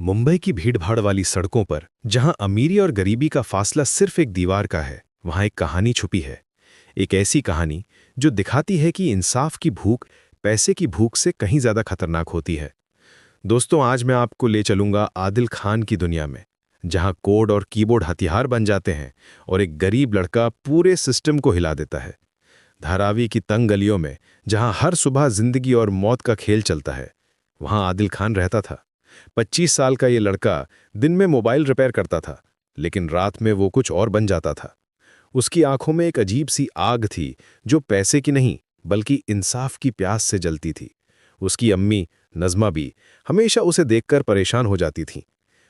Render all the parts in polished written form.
मुंबई की भीड़भाड़ वाली सड़कों पर, जहां अमीरी और गरीबी का फासला सिर्फ एक दीवार का है, वहां एक कहानी छुपी है। एक ऐसी कहानी जो दिखाती है कि इंसाफ की भूख पैसे की भूख से कहीं ज्यादा खतरनाक होती है। दोस्तों, आज मैं आपको ले चलूंगा आदिल खान की दुनिया में, जहां कोड और कीबोर्ड हथियार बन जाते हैं और एक गरीब लड़का पूरे सिस्टम को हिला देता है। धारावी की तंग गलियों में, जहां हर सुबह जिंदगी और मौत का खेल चलता है, वहां आदिल खान रहता था। 25 साल का ये लड़का दिन में मोबाइल रिपेयर करता था, लेकिन रात में वो कुछ और बन जाता था। उसकी आंखों में एक अजीब सी आग थी, जो पैसे की नहीं बल्कि इंसाफ की प्यास से जलती थी। उसकी अम्मी नज़मा भी हमेशा उसे देखकर परेशान हो जाती थीं।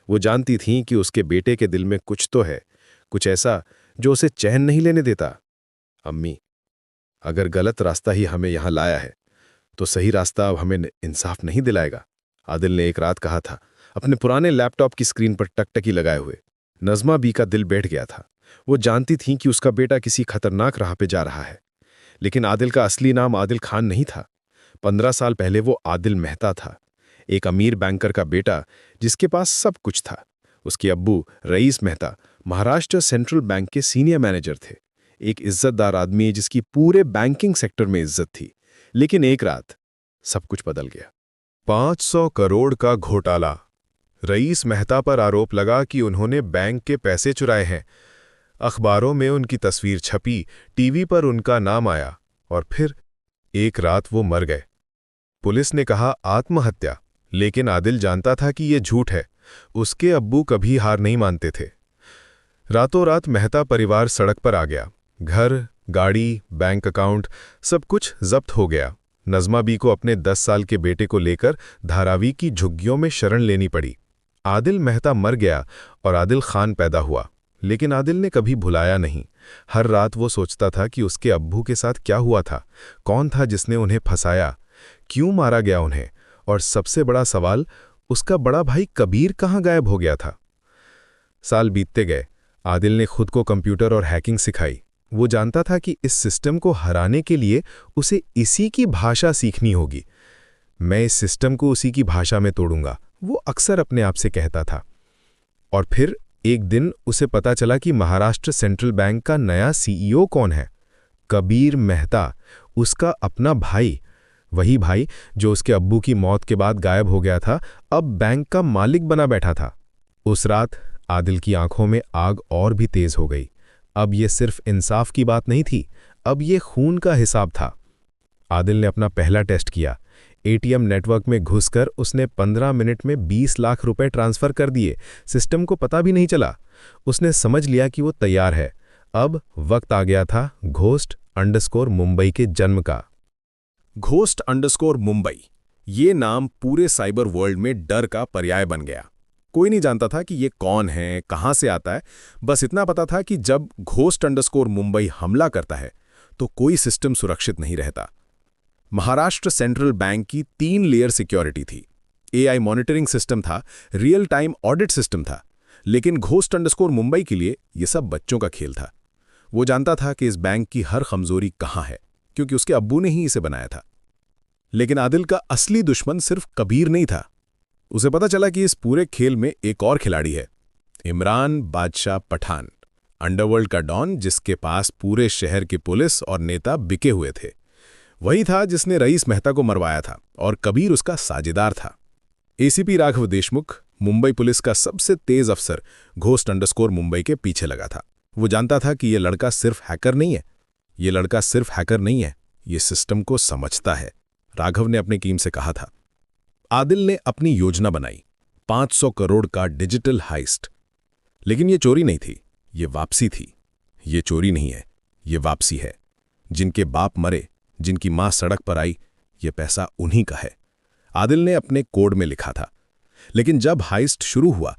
वो जानती थीं कि उसके बेटे के दिल में कुछ तो है, कुछ ऐसा जो उसे चैन नहीं लेने देता। अम्मी, अगर गलत रास्ता ही हमें यहाँ लाया है, तो सही रास्ता अब हमें इंसाफ नहीं दिलाएगा, आदिल ने एक रात कहा था, अपने पुराने लैपटॉप की स्क्रीन पर टकटकी लगाए हुए। नज़मा बी का दिल बैठ गया था। वो जानती थीं कि उसका बेटा किसी खतरनाक राह पे जा रहा है। लेकिन आदिल का असली नाम आदिल खान नहीं था। 15 साल पहले वो आदिल मेहता था, एक अमीर बैंकर का बेटा जिसके पास सब कुछ था। उसके अब्बू rice Mehta Maharashtra central bank के सीनियर मैनेजर थे, एक इज्जतदार आदमी जिसकी पूरे बैंकिंग सेक्टर में इज्जत थी। लेकिन एक रात सब कुछ बदल गया। 500 करोड़ का घोटाला। रईस मेहता पर आरोप लगा कि उन्होंने बैंक के पैसे चुराए हैं। अखबारों में उनकी तस्वीर छपी, टीवी पर उनका नाम आया, और फिर एक रात वो मर गए। पुलिस ने कहा आत्महत्या, लेकिन आदिल जानता था कि ये झूठ है। उसके अब्बू कभी हार नहीं मानते थे। रातों रात मेहता परिवार सड़क पर आ गया। घर, गाड़ी, बैंक अकाउंट, सब कुछ जब्त हो गया। नज़मा बी को अपने 10 साल के बेटे को लेकर धारावी की झुग्गियों में शरण लेनी पड़ी। आदिल मेहता मर गया और आदिल खान पैदा हुआ, लेकिन आदिल ने कभी भुलाया नहीं। हर रात वो सोचता था कि उसके अब्बू के साथ क्या हुआ था, कौन था जिसने उन्हें फंसाया, क्यों मारा गया उन्हें, और सबसे बड़ा सवाल, उसका बड़ा भाई कबीर कहाँ गायब हो गया था। साल बीतते गए। आदिल ने खुद को कंप्यूटर और हैकिंग सिखाई। वो जानता था कि इस सिस्टम को हराने के लिए उसे इसी की भाषा सीखनी होगी। मैं इस सिस्टम को उसी की भाषा में तोड़ूंगा, वो अक्सर अपने आप से कहता था। और फिर एक दिन उसे पता चला कि महाराष्ट्र सेंट्रल बैंक का नया सीईओ कौन है। कबीर मेहता, उसका अपना भाई। वही भाई जो उसके अब्बू की मौत के बाद गायब हो गया था, अब बैंक का मालिक बना बैठा था। उस रात आदिल की आंखों में आग और भी तेज हो गई। अब ये सिर्फ इंसाफ की बात नहीं थी, अब ये खून का हिसाब था। आदिल ने अपना पहला टेस्ट किया। एटीएम नेटवर्क में घुसकर उसने 15 मिनट में 20 लाख रुपए ट्रांसफर कर दिए। सिस्टम को पता भी नहीं चला। उसने समझ लिया कि वो तैयार है। अब वक्त आ गया था घोस्ट_मुंबई के जन्म का। घोस्ट_मुंबई, ये नाम पूरे साइबर वर्ल्ड में डर का पर्याय बन गया। कोई नहीं जानता था कि ये कौन है, कहां से आता है। बस इतना पता था कि जब घोस्ट_मुंबई हमला करता है तो कोई सिस्टम सुरक्षित नहीं रहता। महाराष्ट्र सेंट्रल बैंक की 3 लेयर सिक्योरिटी थी। एआई मॉनिटरिंग सिस्टम था, रियल टाइम ऑडिट सिस्टम था। लेकिन घोस्ट_मुंबई के लिए यह सब बच्चों का खेल था। वो जानता था कि इस बैंक की हर कमजोरी कहां है, क्योंकि उसके अब्बू ने ही इसे बनाया था। लेकिन आदिल का असली दुश्मन सिर्फ कबीर नहीं था। उसे पता चला कि इस पूरे खेल में एक और खिलाड़ी है, इमरान बादशाह पठान, अंडरवर्ल्ड का डॉन, जिसके पास पूरे शहर की पुलिस और नेता बिके हुए थे। वही था जिसने रईस मेहता को मरवाया था, और कबीर उसका साझेदार था। एसीपी राघव देशमुख, मुंबई पुलिस का सबसे तेज अफसर, घोस्ट_मुंबई के पीछे लगा था। वो जानता था कि यह लड़का सिर्फ हैकर नहीं है, ये सिस्टम को समझता है। राघव ने अपनी टीम से कहा था। आदिल ने अपनी योजना बनाई, 500 करोड़ का डिजिटल हाइस्ट। लेकिन ये चोरी नहीं थी, ये वापसी थी। ये चोरी नहीं है, ये वापसी है। जिनके बाप मरे, जिनकी मां सड़क पर आई, ये पैसा उन्हीं का है। आदिल ने अपने कोड में लिखा था। लेकिन जब हाइस्ट शुरू हुआ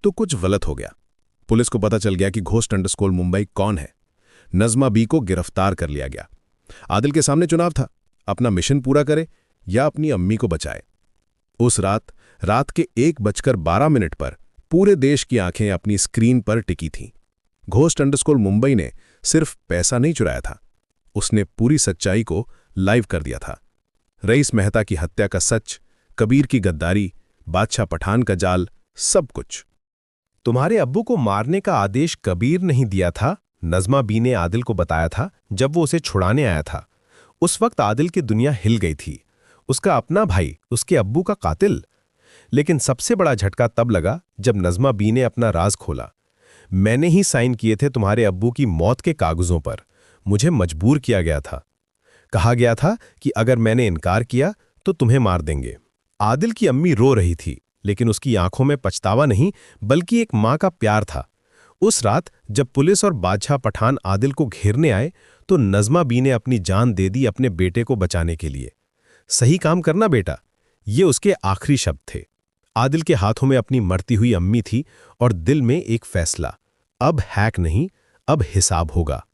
तो कुछ गलत हो गया। पुलिस को पता चल गया कि घोस्ट_मुंबई कौन है। नज़मा बी को गिरफ्तार कर लिया गया। आदिल के सामने चुनाव था, अपना मिशन पूरा करे या अपनी अम्मी को बचाए। उस रात के 1:12 पर पूरे देश की आंखें अपनी स्क्रीन पर टिकी थीं। घोस्ट_मुंबई ने सिर्फ पैसा नहीं चुराया था, उसने पूरी सच्चाई को लाइव कर दिया था। रईस मेहता की हत्या का सच, कबीर की गद्दारी, बादशाह पठान का जाल, सब कुछ। तुम्हारे अब्बू को मारने का आदेश कबीर नहीं दिया था, नज़मा बी ने आदिल को बताया था जब वो उसे छुड़ाने आया था। उस वक्त आदिल की दुनिया हिल गई थी। उसका अपना भाई उसके अब्बू का कातिल। लेकिन सबसे बड़ा झटका तब लगा जब नज़मा बी ने अपना राज खोला। मैंने ही साइन किए थे तुम्हारे अब्बू की मौत के कागजों पर। मुझे मजबूर किया गया था। कहा गया था कि अगर मैंने इनकार किया तो तुम्हें मार देंगे। आदिल की अम्मी रो रही थी, लेकिन उसकी आंखों में पछतावा नहीं बल्कि एक मां का प्यार था। उस रात जब पुलिस और बादशाह पठान आदिल को घेरने आए तो नज़मा बी ने अपनी जान दे दी अपने बेटे को बचाने के लिए। सही काम करना बेटा, ये उसके आखिरी शब्द थे। आदिल के हाथों में अपनी मरती हुई अम्मी थी और दिल में एक फैसला, अब हैक नहीं, अब हिसाब होगा।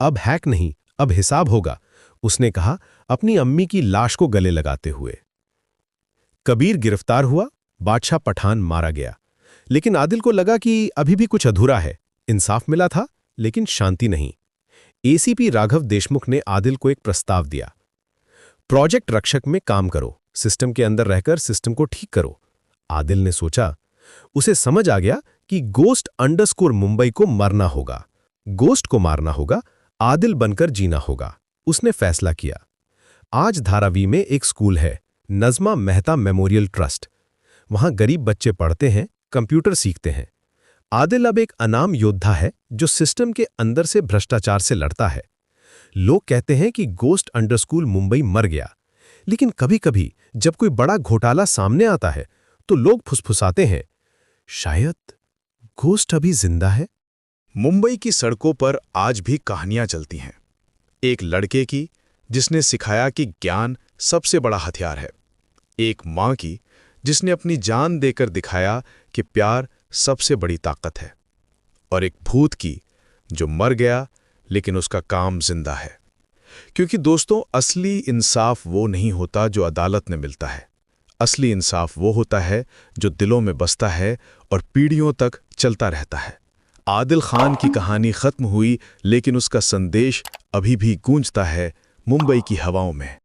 अब हैक नहीं, अब हिसाब होगा, उसने कहा अपनी अम्मी की लाश को गले लगाते हुए। कबीर गिरफ्तार हुआ, बादशाह पठान मारा गया। लेकिन आदिल को लगा कि अभी भी कुछ अधूरा है। इंसाफ मिला था, लेकिन शांति नहीं। एसीपी राघव देशमुख ने आदिल को एक प्रस्ताव दिया। प्रोजेक्ट रक्षक में काम करो, सिस्टम के अंदर रहकर सिस्टम को ठीक करो। आदिल ने सोचा, उसे समझ आ गया कि गोस्ट मुंबई को मरना होगा, गोस्ट को मारना होगा, आदिल बनकर जीना होगा। उसने फैसला किया। आज धारावी में एक स्कूल है, नज़मा मेहता मेमोरियल ट्रस्ट। वहां गरीब बच्चे पढ़ते हैं, कंप्यूटर सीखते हैं। आदिल अब एक अनाम योद्धा है जो सिस्टम के अंदर से भ्रष्टाचार से लड़ता है। लोग कहते हैं कि गोस्ट मुंबई मर गया, लेकिन कभी-कभी जब कोई बड़ा घोटाला सामने आता है तो लोग फुसफुसाते हैं, शायद गोस्ट अभी जिंदा है। मुंबई की सड़कों पर आज भी कहानियां चलती हैं। एक लड़के की जिसने सिखाया कि ज्ञान सबसे बड़ा हथियार है। एक मां की जिसने अपनी जान देकर दिखाया कि प्यार सबसे बड़ी ताकत है। और एक भूत की जो मर गया लेकिन उसका काम जिंदा है। क्योंकि दोस्तों, असली इंसाफ वो नहीं होता जो अदालत में मिलता है। असली इंसाफ वो होता है जो दिलों में बसता है और पीढ़ियों तक चलता रहता है। आदिल खान की कहानी खत्म हुई, लेकिन उसका संदेश अभी भी गूंजता है मुंबई की हवाओं में।